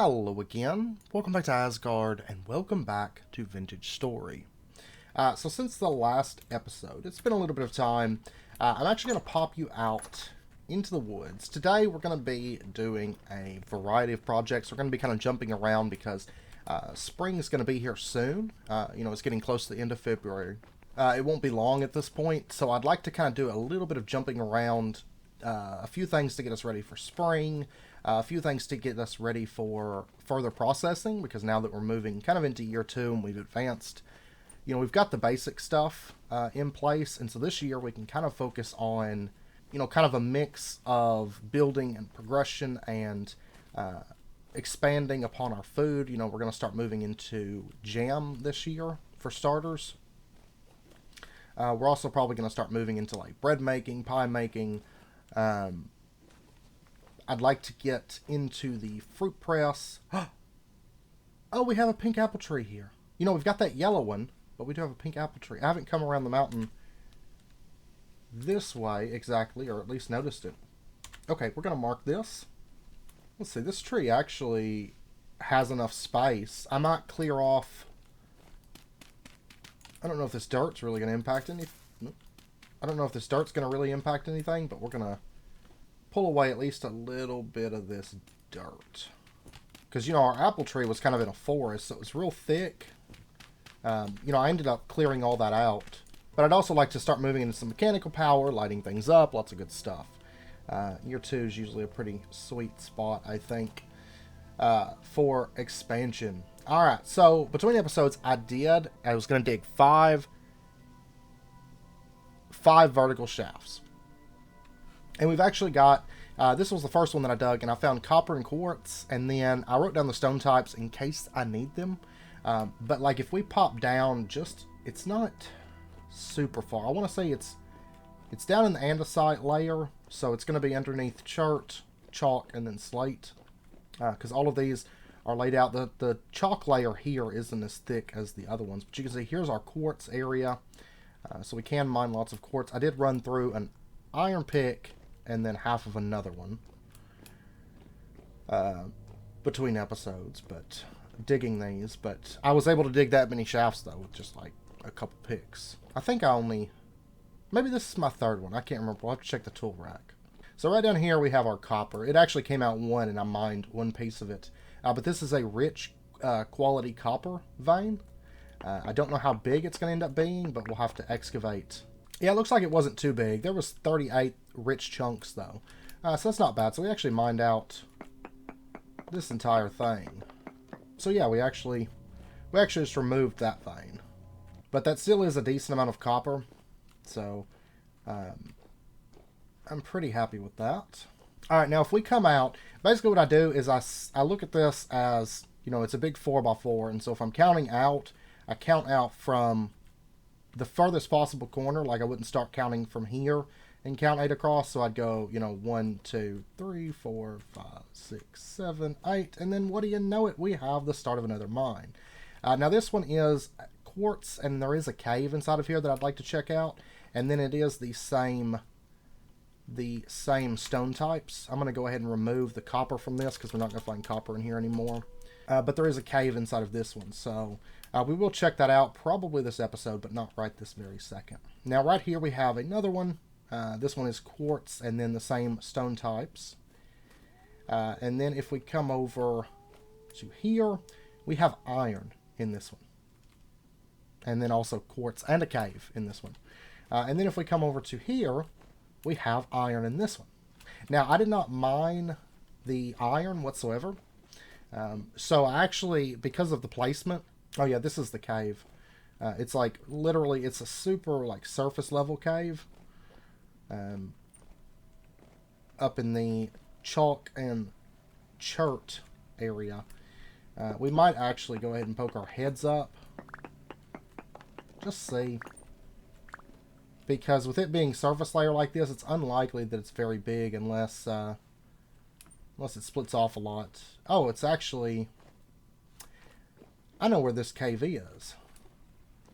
Hello again, welcome back to Asgard, and welcome back to Vintage Story. So since the last episode, it's been a little bit of time, I'm actually going to pop you out into the woods. Today we're going to be doing a variety of projects. We're going to be kind of jumping around because spring is going to be here soon. It's getting close to the end of February. It won't be long at this point, so I'd like to kind of do a little bit of jumping around, a few things to get us ready for spring, a few things to get us ready for further processing, because now that we're moving kind of into year 2 and we've advanced, we've got the basic stuff in place, and so this year we can kind of focus on, kind of a mix of building and progression and expanding upon our food. We're going to start moving into jam this year for starters. We're also probably going to start moving into like bread making, pie making. I'd like to get into the fruit press. Oh, we have a pink apple tree here. We've got that yellow one, but we do have a pink apple tree. I haven't come around the mountain this way exactly, or at least noticed it. Okay, we're going to mark this. Let's see, this tree actually has enough space. I might clear off. I don't know if this dirt's really going to impact anything. I don't know if this dirt's going to really impact anything, but we're going to pull away at least a little bit of this dirt. Because, our apple tree was kind of in a forest, so it was real thick. I ended up clearing all that out. But I'd also like to start moving into some mechanical power, lighting things up, lots of good stuff. Year 2 is usually a pretty sweet spot, I think, for expansion. Alright, so between episodes, I was going to dig five vertical shafts. And we've actually got, this was the first one that I dug, and I found copper and quartz, and then I wrote down the stone types in case I need them. But like if we pop down it's not super far. I want to say it's down in the andesite layer, so it's going to be underneath chert, chalk, and then slate. Because all of these are laid out. The chalk layer here isn't as thick as the other ones, but you can see here's our quartz area. So we can mine lots of quartz. I did run through an iron pick and then half of another one between episodes, but digging these. But I was able to dig that many shafts though with just like a couple picks. I think maybe this is my third one. I can't remember. We'll have to check the tool rack. So right down here we have our copper. It actually came out one, and I mined one piece of it. But this is a rich quality copper vein. I don't know how big it's going to end up being, but we'll have to excavate. Yeah, it looks like it wasn't too big. There was 38 rich chunks, though. So that's not bad. So we actually mined out this entire thing. So yeah, we actually just removed that vein. But that still is a decent amount of copper. So I'm pretty happy with that. Alright, now if we come out, basically what I do is I look at this as, it's a big 4x4. And so if I'm counting out, I count out from the furthest possible corner. Like I wouldn't start counting from here and count 8 across. So I'd go, 1, 2, 3, 4, 5, 6, 7, 8. And then what do you know it? We have the start of another mine. Now this one is quartz, and there is a cave inside of here that I'd like to check out. And then it is the same stone types. I'm going to go ahead and remove the copper from this because we're not going to find copper in here anymore. But there is a cave inside of this one, so we will check that out probably this episode, but not right this very second. Now right here we have another one. This one is quartz and then the same stone types. And then if we come over to here, we have iron in this one. And then also quartz and a cave in this one. And then if we come over to here, we have iron in this one. Now I did not mine the iron whatsoever. So actually, because of the placement, oh yeah, this is the cave. It's like literally, it's a super like surface level cave. Up in the chalk and chert area. We might actually go ahead and poke our heads up. Just see. Because with it being surface layer like this, it's unlikely that it's very big unless it splits off a lot. Oh, it's actually... I know where this cave is.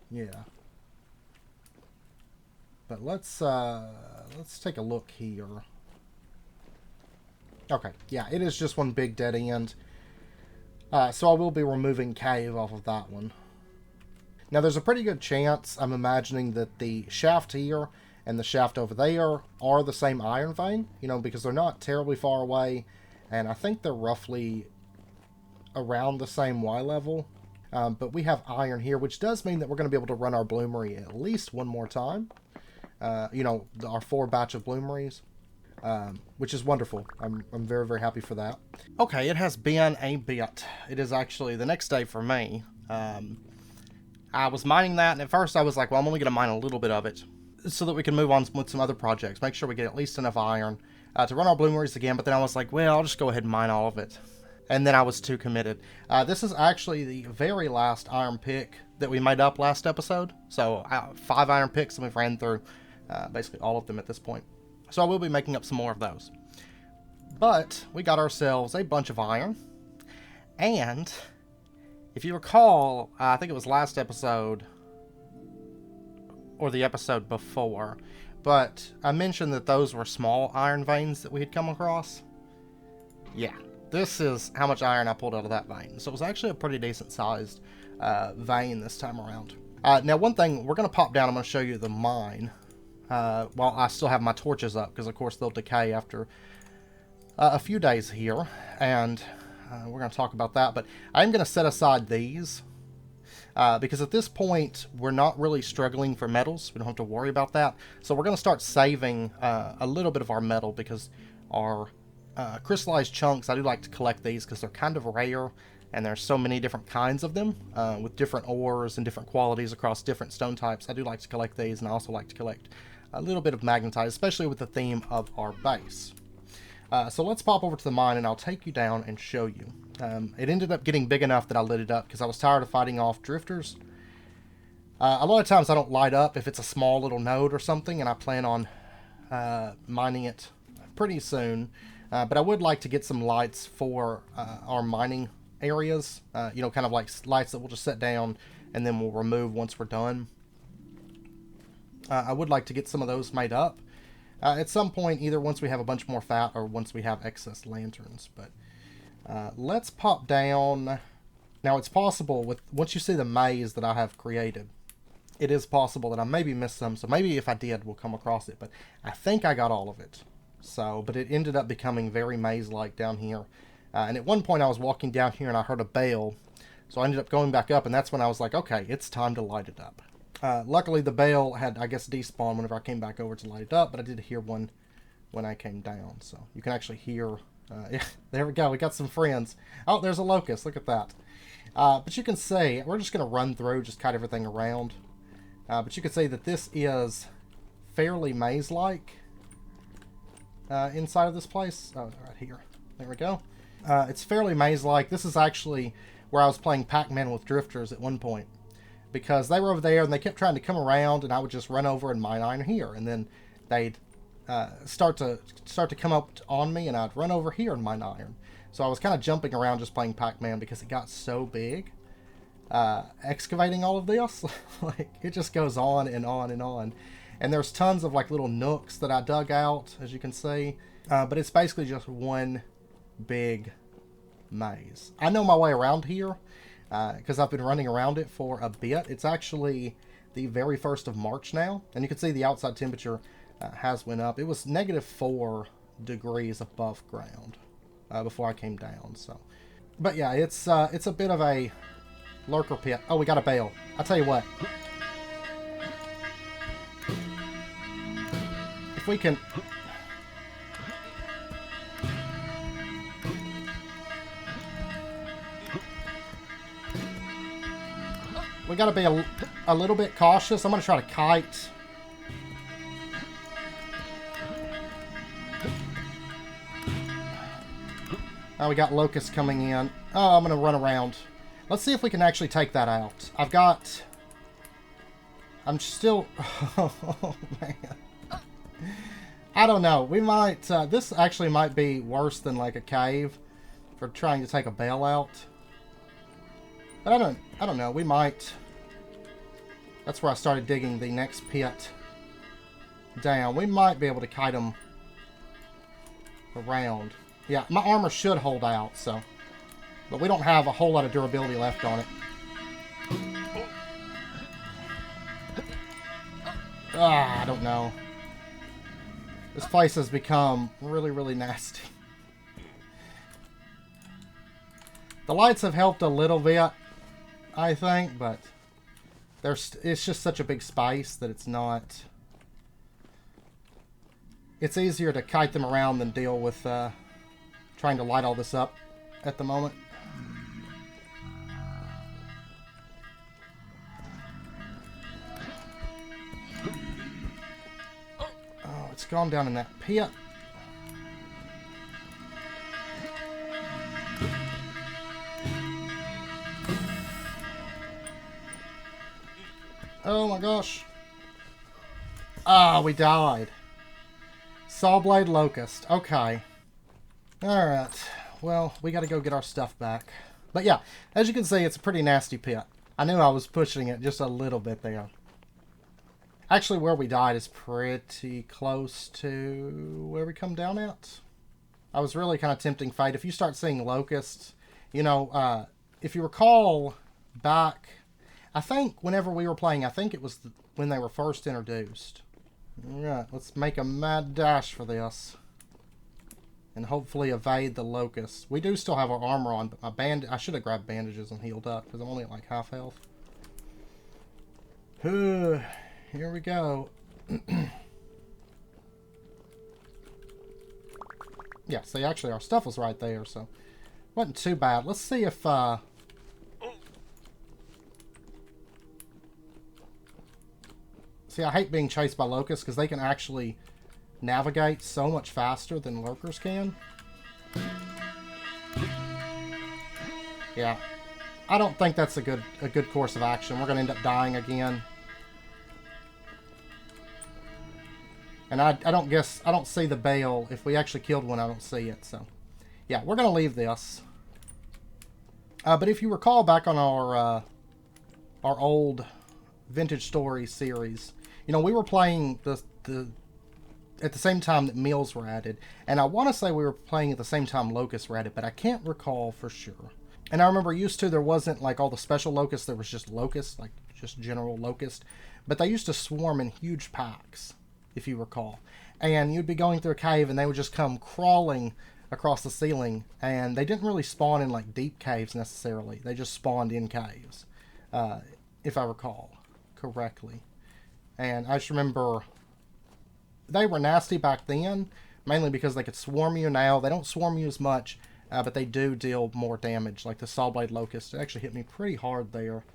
Yeah. But let's take a look here. Okay, yeah, it is just one big dead end. So I will be removing cave off of that one. Now there's a pretty good chance, I'm imagining, that the shaft here and the shaft over there are the same iron vein, you know, because they're not terribly far away, and I think they're roughly around the same Y level. But we have iron here, which does mean that we're going to be able to run our bloomery at least one more time. You know, our 4 batch of bloomeries, which is wonderful. I'm very, very happy for that. Okay, it has been a bit. It is actually the next day for me. I was mining that, and at first I was like, well, I'm only going to mine a little bit of it so that we can move on with some other projects. Make sure we get at least enough iron to run our bloomeries again, but then I was like, well, I'll just go ahead and mine all of it. And then I was too committed. This is actually the very last iron pick that we made up last episode. So 5 iron picks, and we've ran through basically all of them at this point. So I will be making up some more of those. But we got ourselves a bunch of iron. And if you recall, I think it was last episode or the episode before, but I mentioned that those were small iron veins that we had come across. Yeah. This is how much iron I pulled out of that vein. So it was actually a pretty decent sized vein this time around. Now one thing, we're going to pop down, I'm going to show you the mine while I still have my torches up, because of course they'll decay after a few days here, and we're going to talk about that. But I'm going to set aside these because at this point we're not really struggling for metals. We don't have to worry about that. So we're going to start saving a little bit of our metal, because our crystallized chunks, I do like to collect these because they're kind of rare, and there's so many different kinds of them with different ores and different qualities across different stone types. I do like to collect these, and I also like to collect a little bit of magnetite, especially with the theme of our base. So let's pop over to the mine, and I'll take you down and show you. It ended up getting big enough that I lit it up because I was tired of fighting off drifters. A lot of times I don't light up if it's a small little node or something, and I plan on mining it pretty soon. But I would like to get some lights for our mining areas, you know, kind of like lights that we'll just set down and then we'll remove once we're done. I would like to get some of those made up at some point, either once we have a bunch more fat or once we have excess lanterns. But let's pop down. Now it's possible, once you see the maze that I have created, it is possible that I maybe missed some, so maybe if I did, we'll come across it. But I think I got all of it. So, but it ended up becoming very maze-like down here. And at one point I was walking down here and I heard a bell. So I ended up going back up, and that's when I was like, okay, it's time to light it up. Luckily the bell had, I guess, despawned whenever I came back over to light it up, but I did hear one when I came down. So you can actually hear, yeah, there we go, we got some friends. Oh, there's a locust, look at that. But you can see, we're just going to run through, just cut everything around. But you can see that this is fairly maze-like. Inside of this place. Oh, right here. There we go. It's fairly maze-like. This is actually where I was playing Pac-Man with drifters at one point, because they were over there and they kept trying to come around, and I would just run over and mine iron here, and then they'd start to come up on me, and I'd run over here and mine iron. So I was kind of jumping around just playing Pac-Man because it got so big. Excavating all of this, like, it just goes on and on and on. And there's tons of like little nooks that I dug out, as you can see. But it's basically just one big maze. I know my way around here because I've been running around it for a bit. It's actually the very 1st of March now. And you can see the outside temperature has went up. It was -4 degrees above ground before I came down. So, but yeah, it's a bit of a lurker pit. Oh, we got a bale. I'll tell you what. If we can... We gotta be a little bit cautious. I'm gonna try to kite. Oh, we got locusts coming in. Oh, I'm gonna run around. Let's see if we can actually take that out. I'm still... Oh, man. I don't know. We might... this actually might be worse than like a cave for trying to take a bale out. But I don't know. We might... That's where I started digging the next pit down. We might be able to kite them around. Yeah, my armor should hold out, so... But we don't have a whole lot of durability left on it. I don't know. This place has become really, really nasty. The lights have helped a little bit, I think, but it's just such a big space that it's not... It's easier to kite them around than deal with trying to light all this up at the moment. Oh, it's gone down in that pit. Oh my gosh. Ah, we died. Sawblade Locust. Okay. Alright. Well, we gotta go get our stuff back. But yeah, as you can see, it's a pretty nasty pit. I knew I was pushing it just a little bit there. Actually, where we died is pretty close to where we come down at. I was really kind of tempting fate. If you start seeing locusts, you know, if you recall back... I think whenever we were playing, I think it was when they were first introduced. Alright, let's make a mad dash for this. And hopefully evade the locusts. We do still have our armor on, but I should have grabbed bandages and healed up, because I'm only at like half health. Here we go. Yeah, see, actually our stuff was right there, so... Wasn't too bad. Let's see if, See, I hate being chased by locusts because they can actually navigate so much faster than lurkers can. Yeah. I don't think that's a good course of action. We're going to end up dying again. And I don't see the bale. If we actually killed one, I don't see it. So, yeah, we're going to leave this. But if you recall back on our old Vintage Story series, you know, we were playing at the same time that meals were added. And I want to say we were playing at the same time locusts were added, but I can't recall for sure. And I remember used to, there wasn't like all the special locusts, there was just locusts, like just general locust. But they used to swarm in huge packs, if you recall. And you'd be going through a cave and they would just come crawling across the ceiling. And they didn't really spawn in like deep caves necessarily. They just spawned in caves, if I recall correctly. And I just remember they were nasty back then, mainly because they could swarm you. Now they don't swarm you as much, but they do deal more damage. Like the Sawblade Locust, it actually hit me pretty hard there.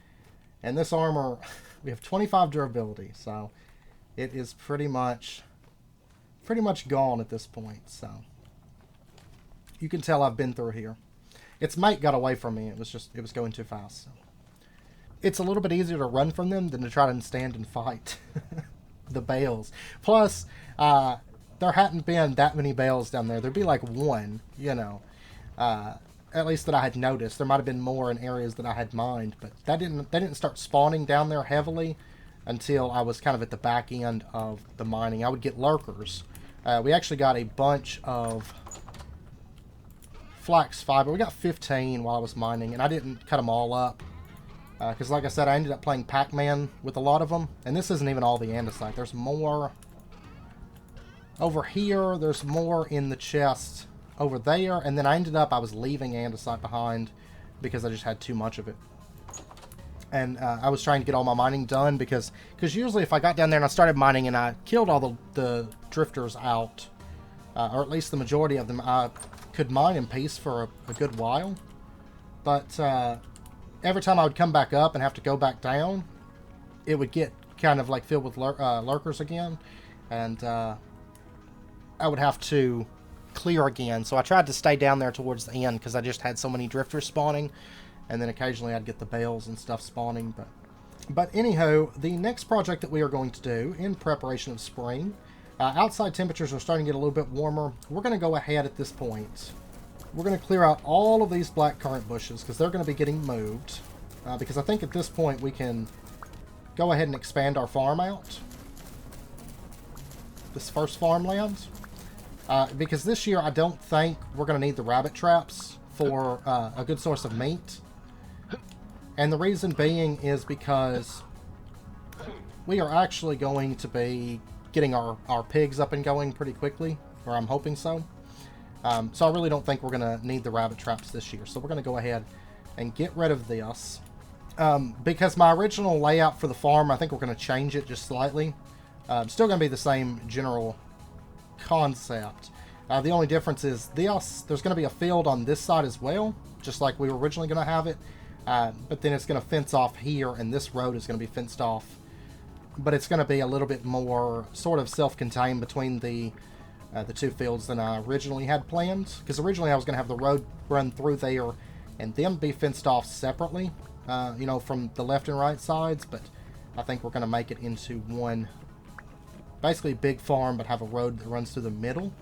And this armor, we have 25 durability, so it is pretty much gone at this point. So you can tell I've been through here. Its mate got away from me. It was going too fast. So. It's a little bit easier to run from them than to try to stand and fight the bales. Plus, there hadn't been that many bales down there. There'd be like one, you know, at least that I had noticed. There might have been more in areas that I had mined, but they didn't start spawning down there heavily until I was kind of at the back end of the mining. I would get lurkers. We actually got a bunch of flax fiber. We got 15 while I was mining, and I didn't cut them all up. Because like I said, I ended up playing Pac-Man with a lot of them. And this isn't even all the andesite. There's more over here. There's more in the chest over there. And then I was leaving andesite behind because I just had too much of it. And I was trying to get all my mining done because usually if I got down there and I started mining and I killed all the drifters out, or at least the majority of them, I could mine in peace for a good while. But... every time I would come back up and have to go back down, it would get kind of like filled with lurkers again. And I would have to clear again. So I tried to stay down there towards the end because I just had so many drifters spawning. And then occasionally I'd get the bales and stuff spawning. But anyhow, the next project that we are going to do in preparation of spring, outside temperatures are starting to get a little bit warmer. We're going to go ahead at this point. We're going to clear out all of these black currant bushes because they're going to be getting moved. Because I think at this point we can go ahead and expand our farm out. This first farmland. Because this year I don't think we're going to need the rabbit traps for a good source of meat. And the reason being is because we are actually going to be getting our pigs up and going pretty quickly, or I'm hoping so. So I really don't think we're going to need the rabbit traps this year. So we're going to go ahead and get rid of this. Because my original layout for the farm, I think we're going to change it just slightly. Still going to be the same general concept. The only difference is there's going to be a field on this side as well, just like we were originally going to have it. But then it's going to fence off here, and this road is going to be fenced off. But it's going to be a little bit more sort of self-contained between the two fields than I originally had planned. Because originally I was going to have the road run through there and then be fenced off separately, you know, from the left and right sides. But I think we're going to make it into one, basically big farm, but have a road that runs through the middle.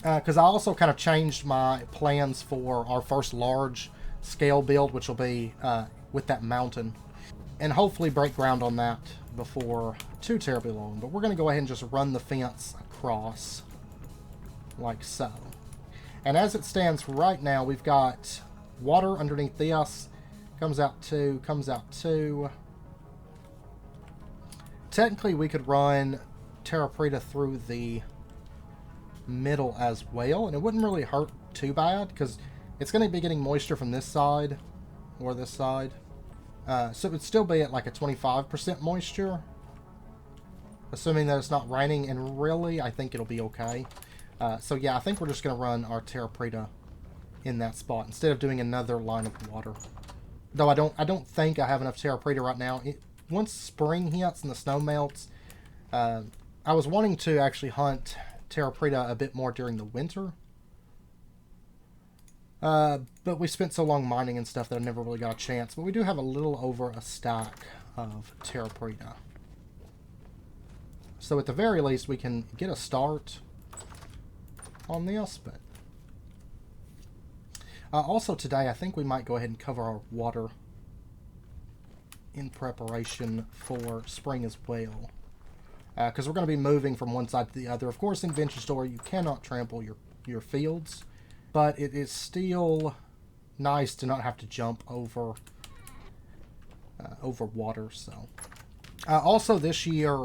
Because I also kind of changed my plans for our first large scale build, which will be with that mountain. And hopefully break ground on that before too terribly long. But we're going to go ahead and just run the fence across like so. And as it stands right now, we've got water underneath this. Comes out two. Technically, we could run Terra Preta through the middle as well, and it wouldn't really hurt too bad because it's going to be getting moisture from this side or this side. So it would still be at like a 25% moisture, assuming that it's not raining, and really I think it'll be okay. So yeah, I think we're just going to run our Terra Preta in that spot instead of doing another line of water. Though I don't think I have enough Terra Preta right now. Once spring hits and the snow melts, I was wanting to actually hunt Terra Preta a bit more during the winter. But we spent so long mining and stuff that I never really got a chance. But we do have a little over a stack of Terra Preta. So at the very least, we can get a start on this. But also today, I think we might go ahead and cover our water in preparation for spring as well. Because we're going to be moving from one side to the other. Of course, in Vintage Story, you cannot trample your fields. But it is still nice to not have to jump over water. So, also this year,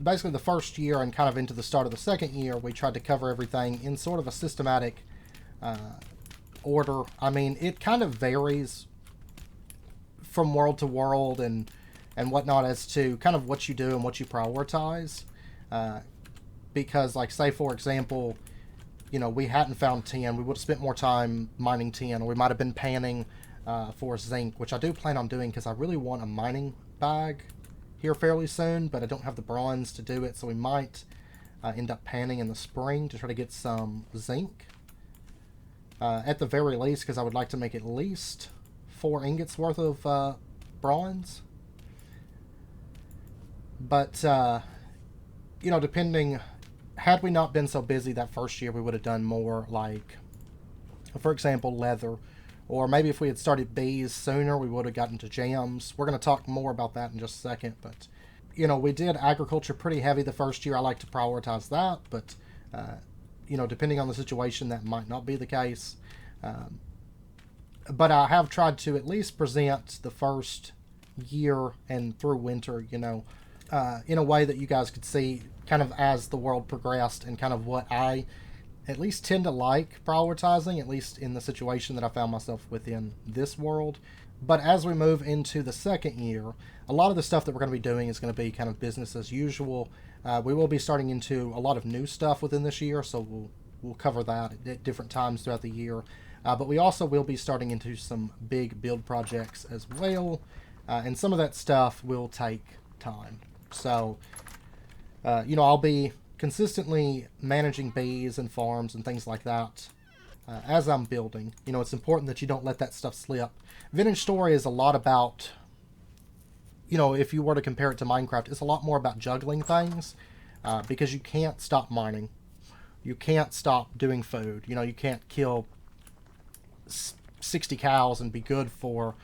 basically the first year and kind of into the start of the second year, we tried to cover everything in sort of a systematic order. I mean, it kind of varies from world to world and whatnot as to kind of what you do and what you prioritize. Because, like, say, for example, you know, we hadn't found tin. We would have spent more time mining tin, or we might have been panning for zinc, which I do plan on doing because I really want a mining bag here fairly soon, but I don't have the bronze to do it, so we might end up panning in the spring to try to get some zinc. At the very least, because I would like to make at least 4 ingots worth of bronze. But, you know, depending... Had we not been so busy that first year, we would have done more, like, for example, leather. Or maybe if we had started bees sooner, we would have gotten to jams. We're going to talk more about that in just a second. But, you know, we did agriculture pretty heavy the first year. I like to prioritize that. But, you know, depending on the situation, that might not be the case. But I have tried to at least present the first year and through winter, you know, in a way that you guys could see kind of as the world progressed and kind of what I at least tend to like prioritizing, at least in the situation that I found myself within this world. But as we move into the second year, a lot of the stuff that we're going to be doing is going to be kind of business as usual. We will be starting into a lot of new stuff within this year, so we'll cover that at different times throughout the year. But we also will be starting into some big build projects as well, and some of that stuff will take time. So, you know, I'll be consistently managing bees and farms and things like that as I'm building. You know, it's important that you don't let that stuff slip. Vintage Story is a lot about, you know, if you were to compare it to Minecraft, it's a lot more about juggling things because you can't stop mining. You can't stop doing food. You know, you can't kill 60 cows and be good for,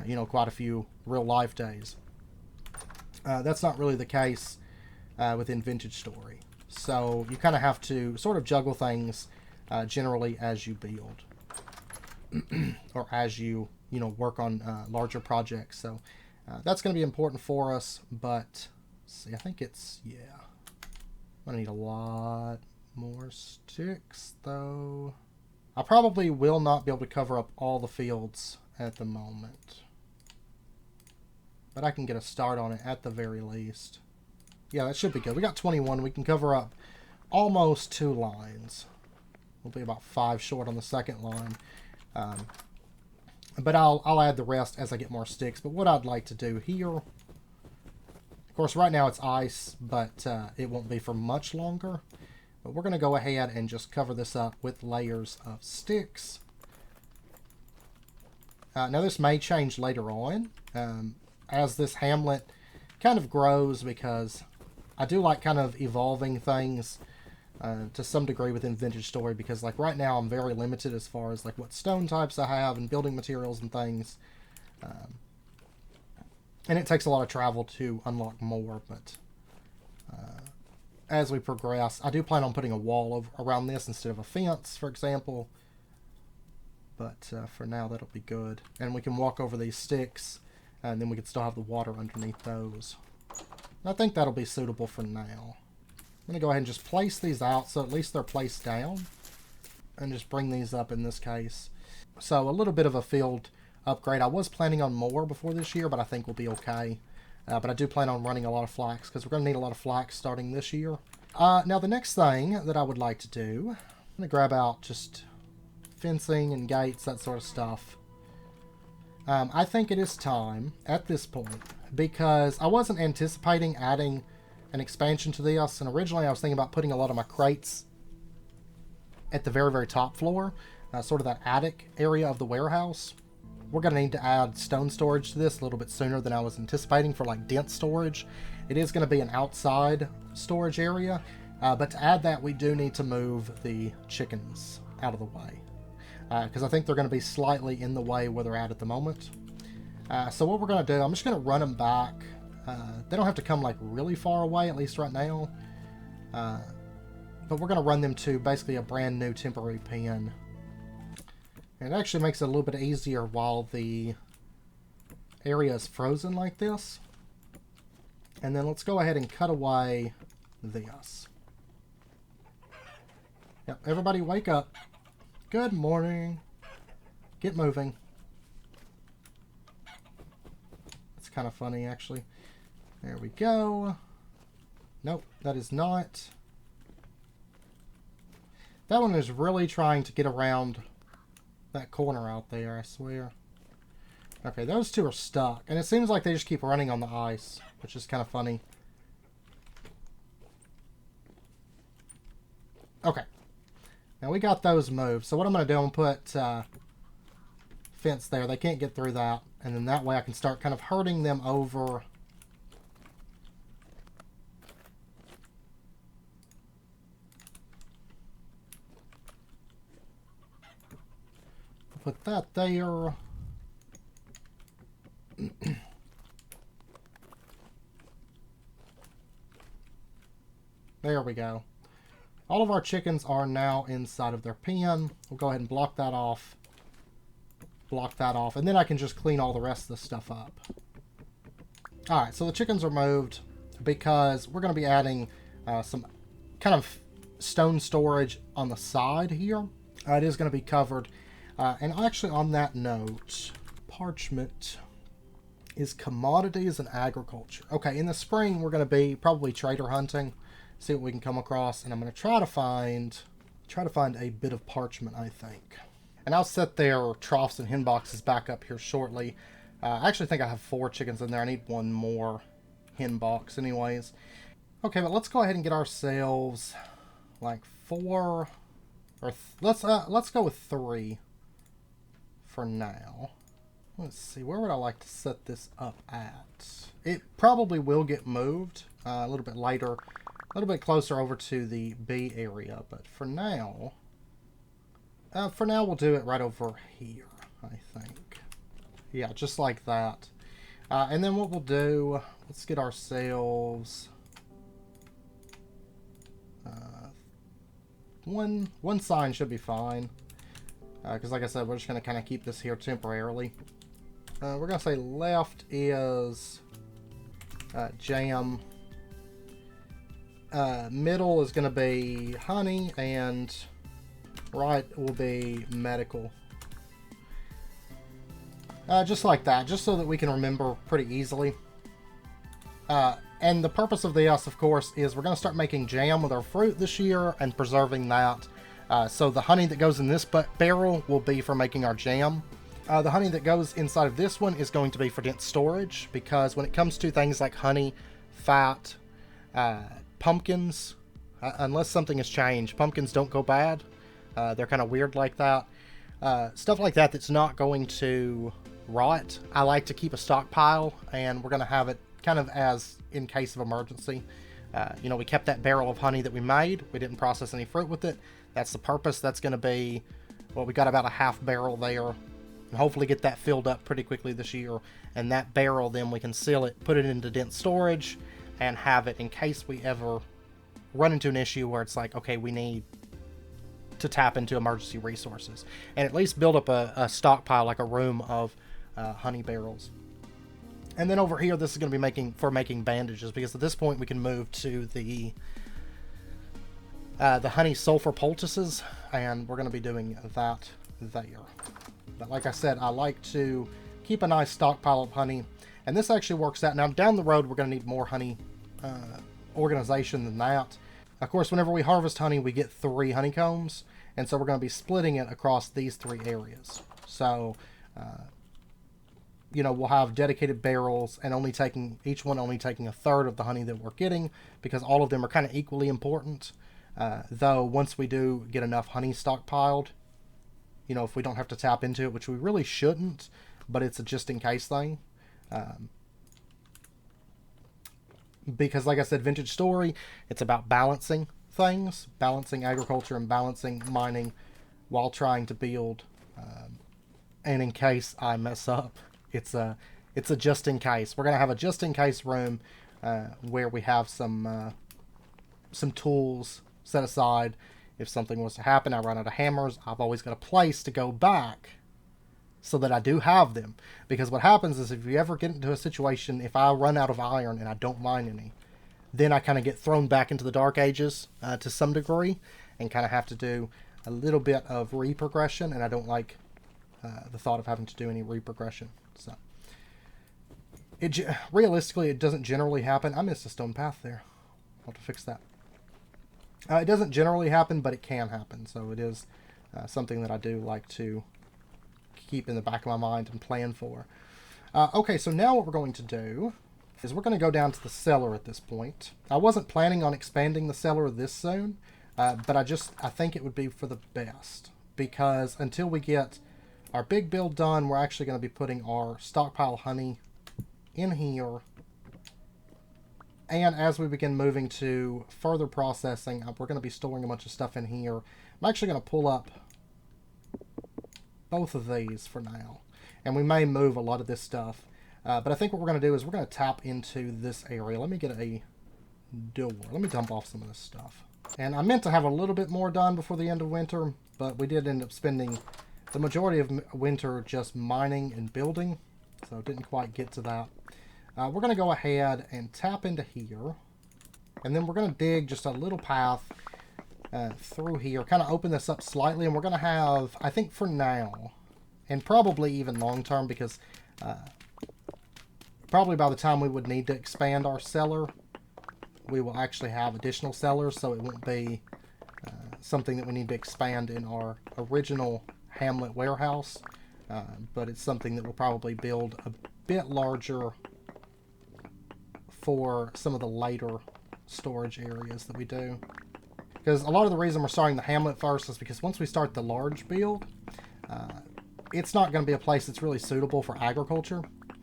you know, quite a few real life days. That's not really the case within Vintage Story. So you kind of have to sort of juggle things generally as you build. Or as you work on larger projects. So that's going to be important for us. But see, I think it's, yeah. I'm going to need a lot more sticks, though. I probably will not be able to cover up all the fields at the moment. But I can get a start on it at the very least. Yeah, that should be good. We got 21. We can cover up almost 2 lines. We'll be about 5 short on the second line. But I'll add the rest as I get more sticks. But what I'd like to do here, of course, right now it's ice, but it won't be for much longer. But we're going to go ahead and just cover this up with layers of sticks. Now this may change later on as this hamlet kind of grows, because I do like kind of evolving things to some degree within Vintage Story, because like right now I'm very limited as far as like what stone types I have and building materials and things. And it takes a lot of travel to unlock more, but as we progress, I do plan on putting a wall around this instead of a fence, for example. But for now, that'll be good. And we can walk over these sticks, and then we can still have the water underneath those. I think that'll be suitable for now. I'm going to go ahead and just place these out so at least they're placed down. And just bring these up in this case. So a little bit of a field upgrade. I was planning on more before this year, but I think we'll be okay. But I do plan on running a lot of flax, because we're going to need a lot of flax starting this year. Now the next thing that I would like to do, I'm going to grab out just fencing and gates, that sort of stuff. I think it is time at this point, because I wasn't anticipating adding an expansion to this, and originally I was thinking about putting a lot of my crates at the very, very top floor, sort of that attic area of the warehouse. We're going to need to add stone storage to this a little bit sooner than I was anticipating for like dense storage. It is going to be an outside storage area, but to add that we do need to move the chickens out of the way, because I think they're going to be slightly in the way where they're at the moment. So what we're going to do, I'm just going to run them back. They don't have to come like really far away, at least right now. But we're going to run them to basically a brand new temporary pen. And it actually makes it a little bit easier while the area is frozen like this. And then let's go ahead and cut away this. Yep, everybody wake up. Good morning. Get moving. That's kind of funny, actually. There we go. Nope, that is not. That one is really trying to get around that corner out there, I swear. Okay, those two are stuck. And it seems like they just keep running on the ice, which is kind of funny. Okay. Now we got those moved. So what I'm going to do, I'm going to put fence there. They can't get through that. And then that way I can start kind of herding them over. Put that there. There we go. All of our chickens are now inside of their pen. We'll go ahead and block that off. Block that off. And then I can just clean all the rest of this stuff up. Alright, so the chickens are moved because we're going to be adding some kind of stone storage on the side here. It is going to be covered. And actually on that note, parchment is commodities and agriculture. Okay, in the spring we're going to be probably trader hunting, see what we can come across, and I'm going to try to find a bit of parchment, I think. And I'll set their troughs and hen boxes back up here shortly. I actually think I have 4 chickens in there. I need 1 more hen box anyways. Okay, but let's go ahead and get ourselves like 4, or let's go with 3. For now. Let's see, where would I like to set this up at? It probably will get moved a little bit later, a little bit closer over to the B area, but for now we'll do it right over here, I think. Yeah, just like that. And then what we'll do, let's get ourselves One sign should be fine. Because like I said, we're just going to kind of keep this here temporarily. We're going to say left is jam. Middle is going to be honey, and right will be medical. Just like that, just so that we can remember pretty easily. And the purpose of this, of course, is we're going to start making jam with our fruit this year and preserving that. So the honey that goes in this barrel will be for making our jam. The honey that goes inside of this one is going to be for dense storage, because when it comes to things like honey, fat, pumpkins, unless something has changed, pumpkins don't go bad. They're kind of weird like that. Stuff like that that's not going to rot, I like to keep a stockpile, and we're going to have it kind of as in case of emergency. You know, we kept that barrel of honey that we made. We didn't process any fruit with it. That's the purpose. That's going to be, well, we got about a half barrel there, and hopefully get that filled up pretty quickly this year. And that barrel, then we can seal it, put it into dense storage, and have it in case we ever run into an issue where it's like, okay, we need to tap into emergency resources, and at least build up a stockpile, like a room of honey barrels. And then over here, this is going to be making bandages, because at this point we can move to the honey sulfur poultices, and we're going to be doing that there. But like I said, I like to keep a nice stockpile of honey, and this actually works out. Now down the road, we're going to need more honey organization than that. Of course, whenever we harvest honey, we get 3 honeycombs, and so we're going to be splitting it across these 3 areas. So, you know, we'll have dedicated barrels, and each one only taking a third of the honey that we're getting, because all of them are kind of equally important. Though once we do get enough honey stockpiled, you know, if we don't have to tap into it, which we really shouldn't, but it's a just in case thing. Because like I said, Vintage Story, it's about balancing things, balancing agriculture and balancing mining while trying to build. And in case I mess up, it's a just in case. We're going to have a just in case room where we have some tools set aside. If something was to happen, I run out of hammers, I've always got a place to go back so that I do have them. Because what happens is, if you ever get into a situation, if I run out of iron and I don't mine any, then I kind of get thrown back into the Dark Ages to some degree, and kind of have to do a little bit of reprogression, and I don't like the thought of having to do any reprogression. So, realistically, it doesn't generally happen. I missed a stone path there. I'll have to fix that. It doesn't generally happen, but it can happen. So it is something that I do like to keep in the back of my mind and plan for. Okay, so now what we're going to do is we're going to go down to the cellar at this point. I wasn't planning on expanding the cellar this soon, but I think it would be for the best, because until we get our big build done, we're actually going to be putting our stockpile honey in here. And as we begin moving to further processing, we're going to be storing a bunch of stuff in here. I'm actually going to pull up both of these for now, and we may move a lot of this stuff. But I think what we're going to do is we're going to tap into this area. Let me get a door. Let me dump off some of this stuff. And I meant to have a little bit more done before the end of winter, but we did end up spending the majority of winter just mining and building, so didn't quite get to that. We're going to go ahead and tap into here, and then we're going to dig just a little path through here, kind of open this up slightly, and we're going to have, I think for now, and probably even long term, because probably by the time we would need to expand our cellar, we will actually have additional cellars, so it won't be something that we need to expand in our original Hamlet warehouse, but it's something that we'll probably build a bit larger for some of the later storage areas that we do. Because a lot of the reason we're starting the Hamlet first is because once we start the large build, it's not going to be a place that's really suitable for agriculture.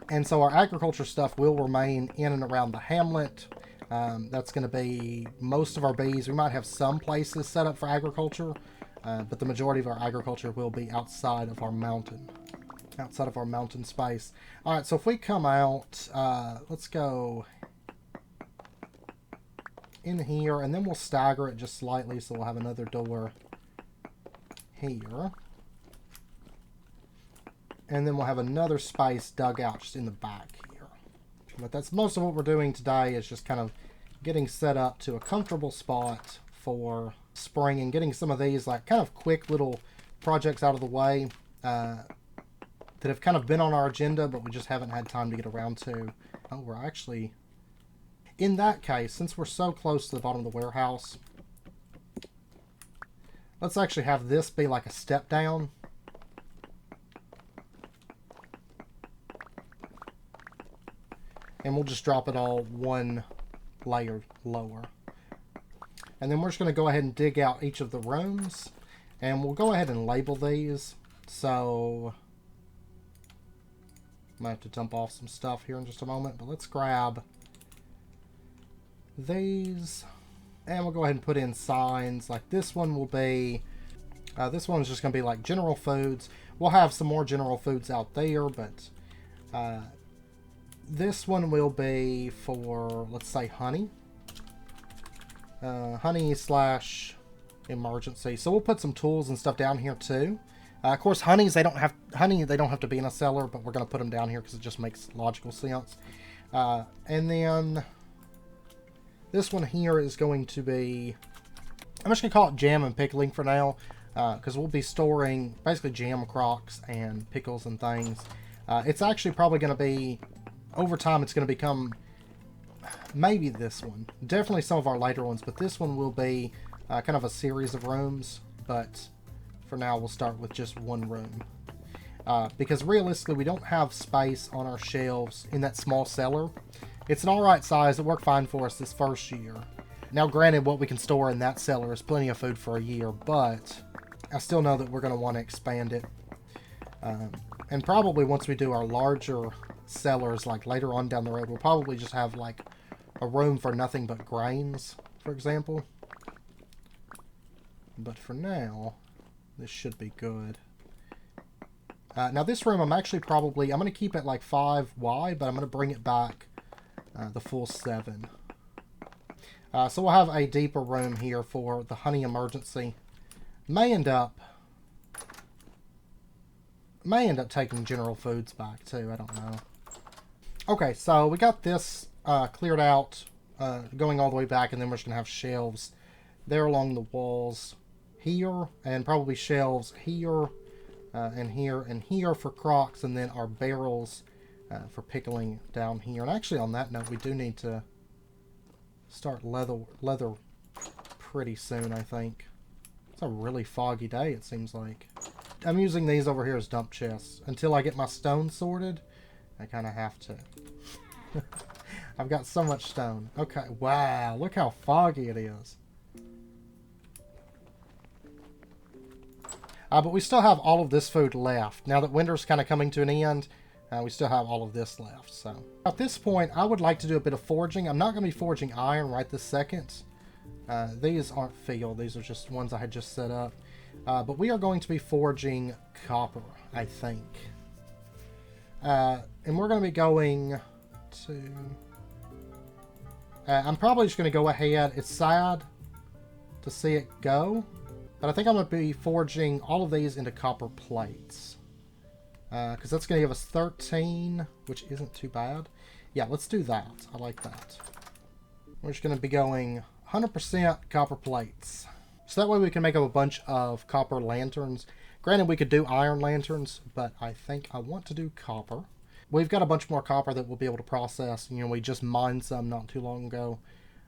And so our agriculture stuff will remain in and around the Hamlet. That's going to be most of our bees. We might have some places set up for agriculture, but the majority of our agriculture will be outside of our mountain. Outside of our mountain space. Alright, so if we come out, let's go in here, and then we'll stagger it just slightly, so we'll have another door here. And then we'll have another space dug out just in the back here. But that's most of what we're doing today, is just kind of getting set up to a comfortable spot for spring and getting some of these like kind of quick little projects out of the way that have kind of been on our agenda, but we just haven't had time to get around to. Oh, we're actually... In that case, since we're so close to the bottom of the warehouse, let's actually have this be like a step down. And we'll just drop it all one layer lower. And then we're just going to go ahead and dig out each of the rooms. And we'll go ahead and label these. So I might have to dump off some stuff here in just a moment. But let's grab these. And we'll go ahead and put in signs. Like this one will be... this one's just going to be like general foods. We'll have some more general foods out there. But this one will be for, let's say, honey. Honey slash emergency. So we'll put some tools and stuff down here too. Of course, they don't have to be in a cellar, but we're going to put them down here because it just makes logical sense. And then this one here is going to be, I'm just going to call it jam and pickling for now, because we'll be storing basically jam crocks and pickles and things. It's actually probably going to be, over time, it's going to become maybe this one. Definitely some of our later ones, but this one will be kind of a series of rooms. But for now, we'll start with just one room. Because realistically, we don't have space on our shelves in that small cellar. It's an alright size. It worked fine for us this first year. Now, granted, what we can store in that cellar is plenty of food for a year, but I still know that we're going to want to expand it. And probably once we do our larger cellars, like later on down the road, we'll probably just have like a room for nothing but grains, for example. But for now, this should be good. Now this room, I'm going to keep it like 5 wide, but I'm going to bring it back the full 7. So we'll have a deeper room here for the honey emergency. May end up taking general foods back too, I don't know. Okay, so we got this cleared out, going all the way back, and then we're just going to have shelves there along the walls here, and probably shelves here, and here for crocks, and then our barrels for pickling down here. And actually, on that note, we do need to start leather pretty soon, I think. It's a really foggy day, it seems like. I'm using these over here as dump chests. Until I get my stone sorted, I kind of have to. I've got so much stone. Okay, wow, look how foggy it is. But we still have all of this food left. Now that winter's kind of coming to an end, we still have all of this left. So at this point, I would like to do a bit of forging. I'm not going to be forging iron right this second. These aren't field. These are just ones I had just set up. But we are going to be forging copper, I think. And we're going to be going to... I'm probably just going to go ahead. It's sad to see it go. But I think I'm going to be forging all of these into copper plates. Because that's going to give us 13, which isn't too bad. Yeah, let's do that. I like that. We're just going to be going 100% copper plates. So that way we can make up a bunch of copper lanterns. Granted, we could do iron lanterns, but I think I want to do copper. We've got a bunch more copper that we'll be able to process. You know, we just mined some not too long ago.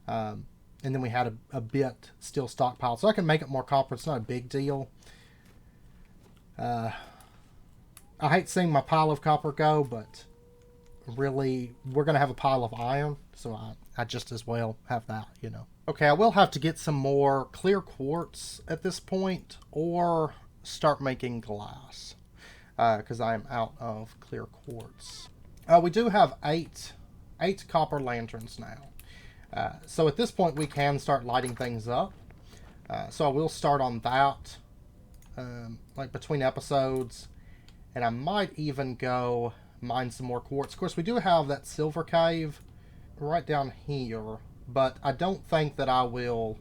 And then we had a bit still stockpiled. So I can make up more copper. It's not a big deal. I hate seeing my pile of copper go, but really, we're going to have a pile of iron. So I just as well have that, you know. Okay, I will have to get some more clear quartz at this point, or start making glass, because I am out of clear quartz. We do have eight copper lanterns now. So at this point, we can start lighting things up. So I will start on that, like between episodes, and I might even go mine some more quartz. Of course, we do have that silver cave right down here. but I don't think that I will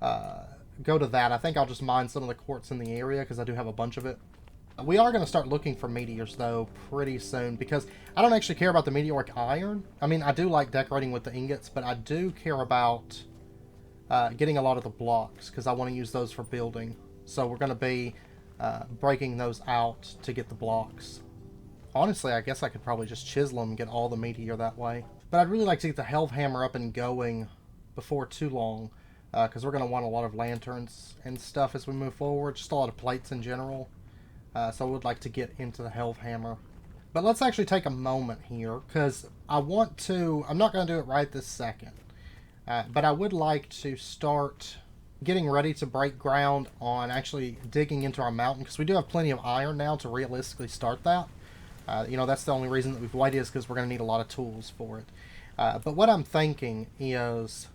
go to that. I think I'll just mine some of the quartz in the area because I do have a bunch of it. We are going to start looking for meteors, though, pretty soon, because I don't actually care about the meteoric iron. I mean, I do like decorating with the ingots, but I do care about getting a lot of the blocks, because I want to use those for building. So we're going to be breaking those out to get the blocks. Honestly, I guess I could probably just chisel them and get all the meteor that way. But I'd really like to get the Hammer up and going before too long, because we're going to want a lot of lanterns and stuff as we move forward, just a lot of plates in general. So I would like to get into the Hammer. But let's actually take a moment here, because I'm not going to do it right this second. But I would like to start getting ready to break ground on actually digging into our mountain, because we do have plenty of iron now to realistically start that. That's the only reason that we've waited, is because we're going to need a lot of tools for it. But what I'm thinking is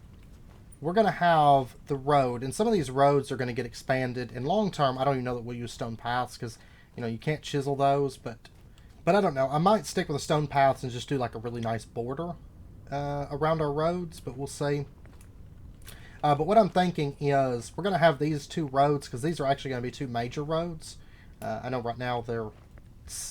we're going to have the road, and some of these roads are going to get expanded. In long term, I don't even know that we'll use stone paths, because you can't chisel those, but I don't know. I might stick with the stone paths and just do like a really nice border around our roads, but we'll see. But what I'm thinking is we're going to have these two roads, because these are actually going to be two major roads. I know right now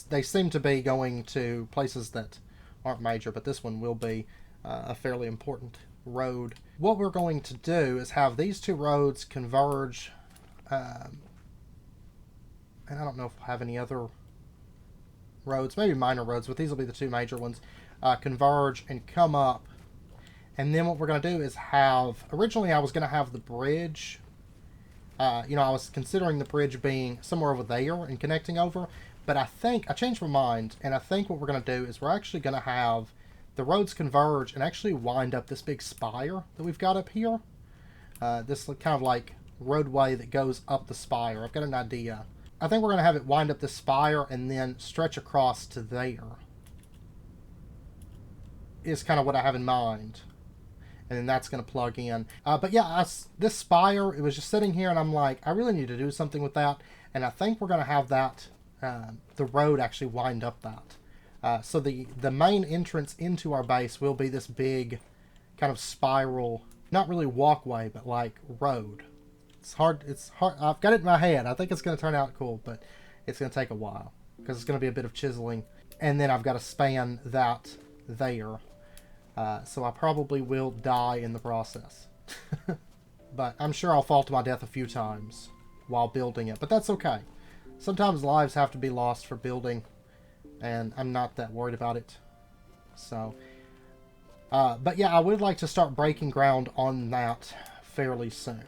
they seem to be going to places that aren't major, but this one will be a fairly important road. What we're going to do is have these two roads converge, and I don't know if we'll have any other roads, maybe minor roads, but these will be the two major ones, converge and come up. And then what we're going to do is originally I was going to have the bridge, I was considering the bridge being somewhere over there and connecting over, but I changed my mind, and I think what we're going to do is we're actually going to have the roads converge and actually wind up this big spire that we've got up here. This kind of like roadway that goes up the spire. I've got an idea. I think we're going to have it wind up the spire and then stretch across to there. Is kind of what I have in mind. And then that's going to plug in. But yeah, this spire, it was just sitting here, and I'm like, I really need to do something with that. And I think we're going to have that, the road actually wind up that. So the main entrance into our base will be this big kind of spiral, not really walkway, but like road. It's hard. I've got it in my head. I think it's going to turn out cool, but it's going to take a while, because it's going to be a bit of chiseling. And then I've got to span that there. So I probably will die in the process. But I'm sure I'll fall to my death a few times while building it. But that's okay. Sometimes lives have to be lost for building, and I'm not that worried about it. So, but yeah, I would like to start breaking ground on that fairly soon.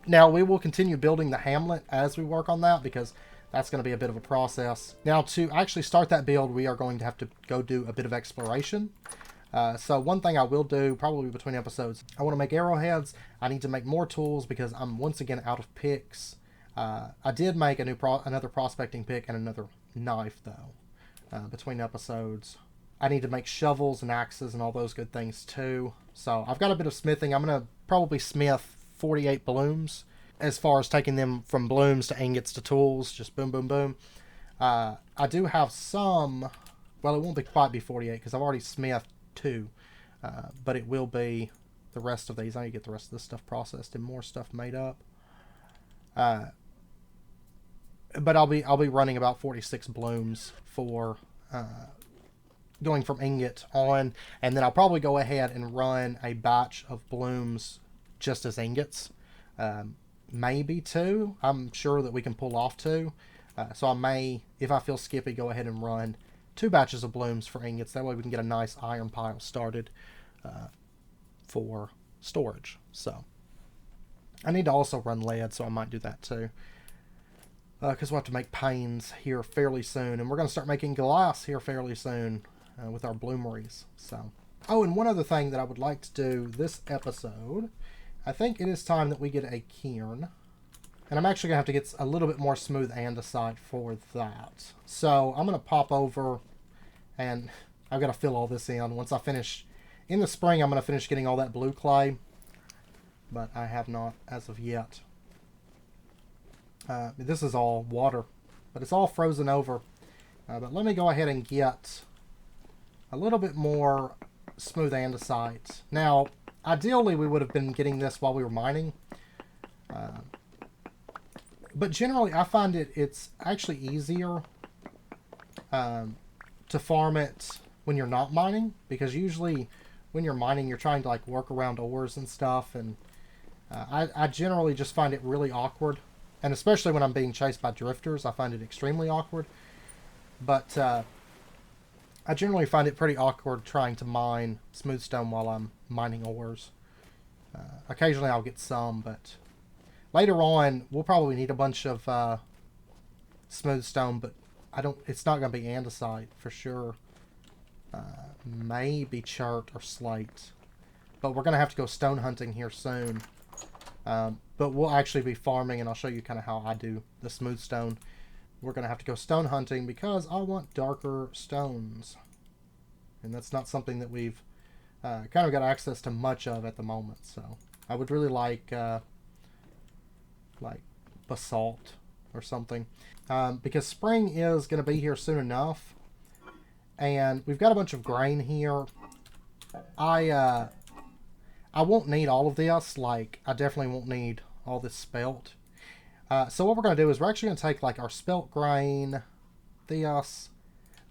Now, we will continue building the hamlet as we work on that, because that's going to be a bit of a process. Now, to actually start that build, we are going to have to go do a bit of exploration. So one thing I will do, probably between episodes, I want to make arrowheads. I need to make more tools, because I'm once again out of picks. I did make another prospecting pick and another knife, though, between episodes. I need to make shovels and axes and all those good things, too. So I've got a bit of smithing. I'm going to probably smith 48 blooms, as far as taking them from blooms to ingots to tools, just boom, boom, boom. I do have some, well, it won't quite be 48, because I've already smithed 2, but it will be the rest of these. I need to get the rest of this stuff processed and more stuff made up. But I'll be running about 46 blooms for going from ingot on, and then I'll probably go ahead and run a batch of blooms just as ingots. Maybe 2. I'm sure that we can pull off 2. So I may, if I feel skippy, go ahead and run 2 batches of blooms for ingots. That way we can get a nice iron pile started for storage. So I need to also run lead, so I might do that too. Because we'll have to make panes here fairly soon. And we're going to start making glass here fairly soon with our bloomeries. So, oh, and one other thing that I would like to do this episode, I think it is time that we get a cairn. And I'm actually going to have to get a little bit more smooth andesite for that. So I'm going to pop over, and I've got to fill all this in. Once I finish, in the spring, I'm going to finish getting all that blue clay. But I have not as of yet. This is all water, but it's all frozen over. But let me go ahead and get a little bit more smooth andesite. Now, ideally, we would have been getting this while we were mining. But generally, I find it's actually easier to farm it when you're not mining, because usually when you're mining, you're trying to like work around ores and stuff, and I generally just find it really awkward, and especially when I'm being chased by drifters, I find it extremely awkward. But I generally find it pretty awkward trying to mine smooth stone while I'm mining ores. Occasionally I'll get some, but later on we'll probably need a bunch of smooth stone, but it's not going to be andesite for sure. Maybe chert or slate, but we're going to have to go stone hunting here soon. But we'll actually be farming, and I'll show you kind of how I do the smooth stone. We're going to have to go stone hunting because I want darker stones, and that's not something that we've kind of got access to much of at the moment. So I would really like basalt or something, because spring is going to be here soon enough, and we've got a bunch of grain here. I won't need all of this. Like, I definitely won't need all this spelt. So what we're going to do is we're actually going to take like our spelt grain, this.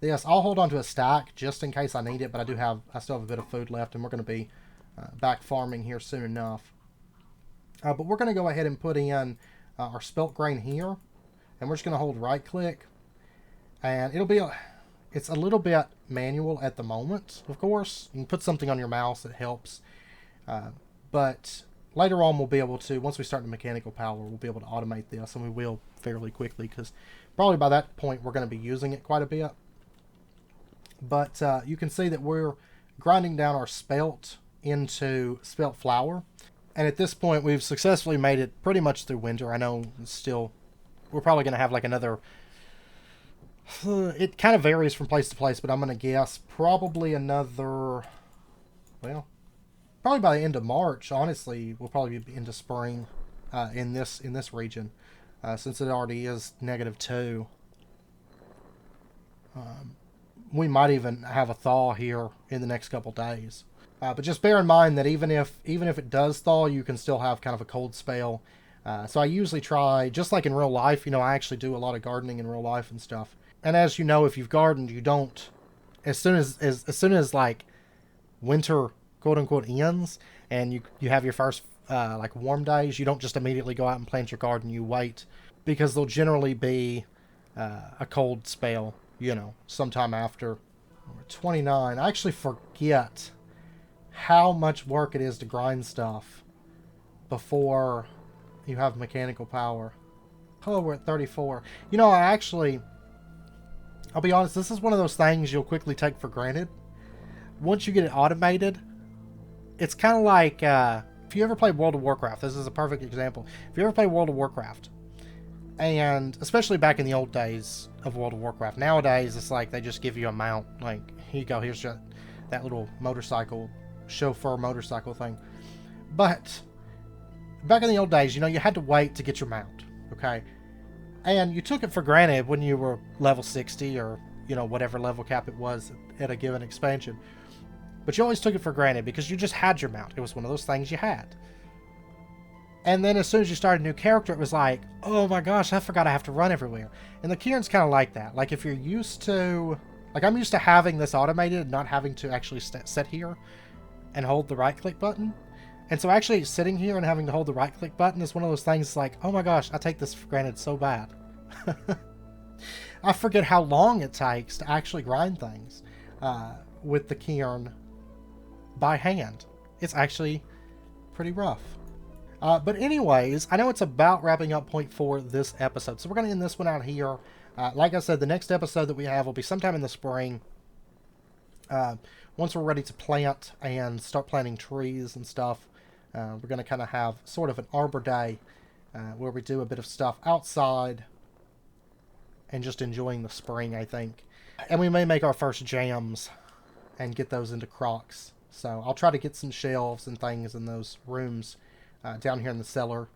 I'll hold on to a stack just in case I need it, but I still have a bit of food left, and we're going to be back farming here soon enough. But we're going to go ahead and put in our spelt grain here, and we're just going to hold right click, and it's a little bit manual at the moment. Of course, you can put something on your mouse, it helps. But later on we'll be able to, once we start the mechanical power, we'll be able to automate this, and we will fairly quickly, because probably by that point we're going to be using it quite a bit. But you can see that we're grinding down our spelt into spelt flour, and at this point we've successfully made it pretty much through winter. I know we're probably going to have like another, it kind of varies from place to place, but I'm going to guess probably another, well, probably by the end of March, honestly, we'll probably be into spring in this region, since it already is -2. We might even have a thaw here in the next couple days. But just bear in mind that even if it does thaw, you can still have kind of a cold spell. So I usually try, just like in real life, I actually do a lot of gardening in real life and stuff. And as you know, if you've gardened, you don't, as soon as like winter quote unquote ends and you have your first like warm days, you don't just immediately go out and plant your garden. You wait, because there'll generally be a cold spell, sometime after. Number 29. I actually forget how much work it is to grind stuff before you have mechanical power. Oh, we're at 34. I'll be honest, this is one of those things you'll quickly take for granted. Once you get it automated, it's kind of like, if you ever played World of Warcraft, this is a perfect example. If you ever played World of Warcraft, and especially back in the old days of World of Warcraft, nowadays it's like they just give you a mount, like, here you go, here's that little chauffeur motorcycle thing. But back in the old days, you had to wait to get your mount, okay? And you took it for granted when you were level 60 or, whatever level cap it was at a given expansion. But you always took it for granted because you just had your mount. It was one of those things you had. And then as soon as you started a new character, it was like, oh my gosh, I forgot I have to run everywhere. And the quern's kind of like that. Like, if you're used to, like, I'm used to having this automated and not having to actually sit here and hold the right click button. And so actually sitting here and having to hold the right click button is one of those things like, oh my gosh, I take this for granted so bad. I forget how long it takes to actually grind things with the quern by hand. It's actually pretty rough. But anyways, I know it's about wrapping up point for this episode, so we're going to end this one out here. Like I said, the next episode that we have will be sometime in the spring. Once we're ready to plant and start planting trees and stuff, we're going to kind of have sort of an Arbor Day where we do a bit of stuff outside and just enjoying the spring, I think. And we may make our first jams and get those into crocks. So I'll try to get some shelves and things in those rooms down here in the cellar,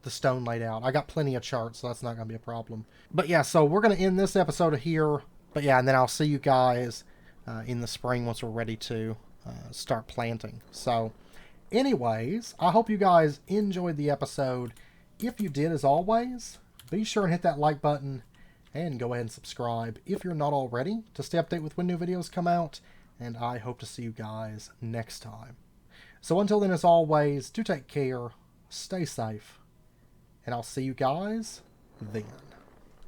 the stone laid out. I got plenty of charts, so that's not going to be a problem. But yeah, so we're going to end this episode here. But yeah, and then I'll see you guys in the spring once we're ready to start planting. So anyways, I hope you guys enjoyed the episode. If you did, as always, be sure and hit that like button and go ahead and subscribe if you're not already to stay updated with when new videos come out. And I hope to see you guys next time. So until then, as always, do take care, stay safe, and I'll see you guys then.